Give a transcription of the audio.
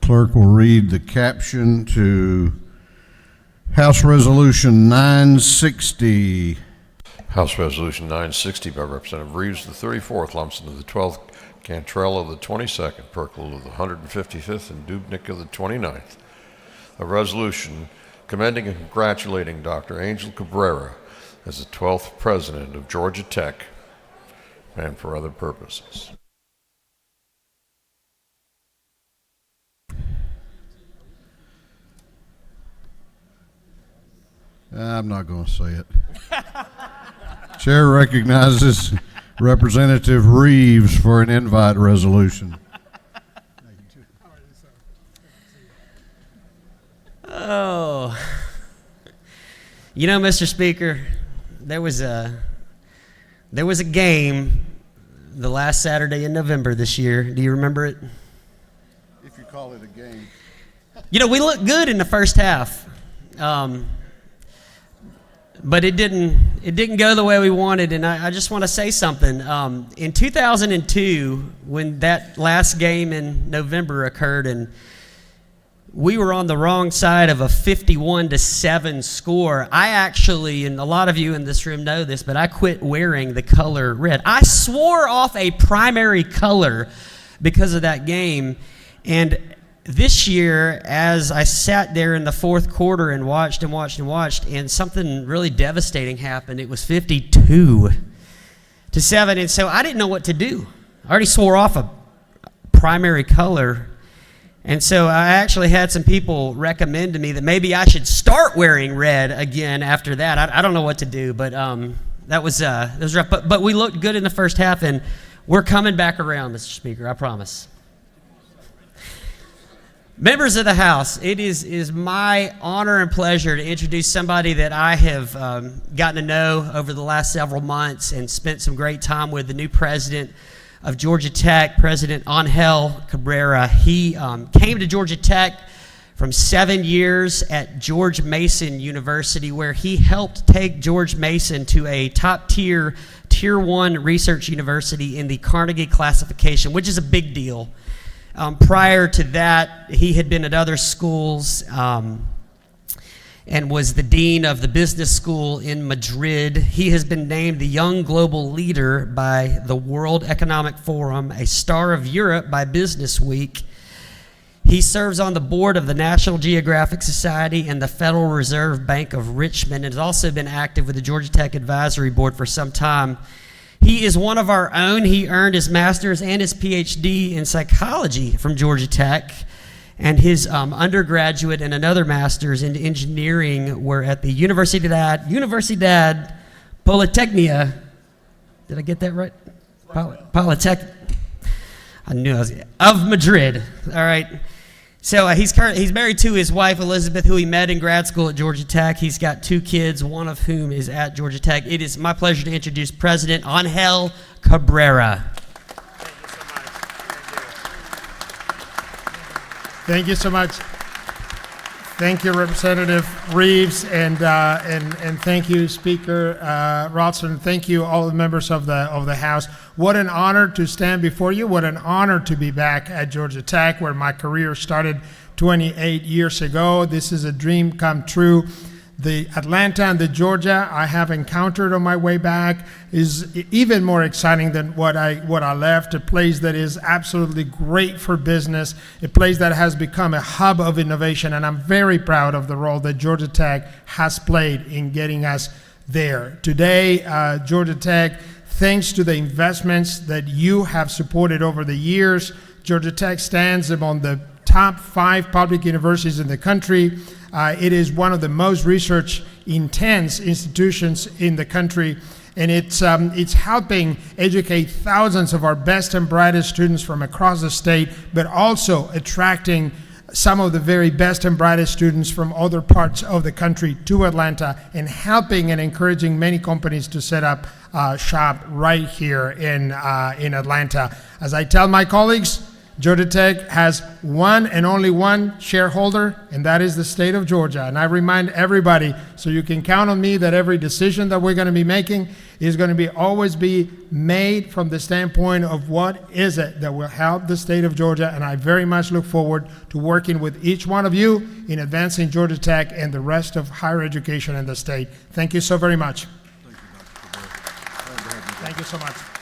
Clerk will read the caption to House Resolution 960. House Resolution 960 by Representative Reeves, the 34th, Lumpson of the 12th, Cantrell of the 22nd, Perkel of the 155th, and Dubnik of the 29th. A resolution commending and congratulating Dr. Angel Cabrera as the 12th President of Georgia Tech and for other purposes. I'm not going to say it. Chair recognizes Representative Reeves for an invite resolution. Oh, you know, Mr. Speaker, there was a game the last Saturday in November this year. Do you remember it? If you call it a game. You know, we looked good in the first half. But it didn't go the way we wanted, and I just want to say something. In 2002, when that last game in November occurred, and we were on the wrong side of a 51-7 score, I actually, and a lot of you in this room know this, but I quit wearing the color red. I swore off a primary color because of that game, and this year, as I sat there in the fourth quarter and watched, and something really devastating happened. It was 52-7, and so I didn't know what to do. I already swore off a primary color, and so I actually had some people recommend to me that maybe I should start wearing red again after that. I don't know what to do, but that was rough. But we looked good in the first half, and we're coming back around, Mr. Speaker, I promise. Members of the House, it is my honor and pleasure to introduce somebody that I have gotten to know over the last several months and spent some great time with, the new president of Georgia Tech, President Angel Cabrera. He came to Georgia Tech from 7 years at George Mason University, where he helped take George Mason to a top-tier, Tier 1 research university in the Carnegie classification, which is a big deal. Prior to that, he had been at other schools and was the dean of the business school in Madrid. He has been named the Young Global Leader by the World Economic Forum, a Star of Europe by Business Week. He serves on the board of the National Geographic Society and the Federal Reserve Bank of Richmond, and has also been active with the Georgia Tech Advisory Board for some time. He is one of our own. He earned his master's and his PhD in psychology from Georgia Tech, and his undergraduate and another master's in engineering were at the Universidad Politecnia. Did I get that right? Polytech. I knew I was of Madrid. All right. So he's married to his wife, Elizabeth, who he met in grad school at Georgia Tech. He's got 2 kids, one of whom is at Georgia Tech. It is my pleasure to introduce President Angel Cabrera. Thank you so much. Thank you, Representative Reeves, and thank you, Speaker Ralston. Thank you, all the members of the House. What an honor to stand before you. What an honor to be back at Georgia Tech, where my career started 28 years ago. This is a dream come true. The Atlanta and the Georgia I have encountered on my way back is even more exciting than what I left. A place that is absolutely great for business, a place that has become a hub of innovation, and I'm very proud of the role that Georgia Tech has played in getting us there. Today, Georgia Tech, thanks to the investments that you have supported over the years, Georgia Tech stands among the top 5 public universities in the country. It is one of the most research-intense institutions in the country, and it's helping educate thousands of our best and brightest students from across the state, but also attracting some of the very best and brightest students from other parts of the country to Atlanta, and helping and encouraging many companies to set up shop right here in Atlanta. As I tell my colleagues, Georgia Tech has one and only one shareholder, and that is the state of Georgia. And I remind everybody, so you can count on me, that every decision that we're going to be making is going to be always be made from the standpoint of what is it that will help the state of Georgia. And I very much look forward to working with each one of you in advancing Georgia Tech and the rest of higher education in the state. Thank you so very much. Thank you so much.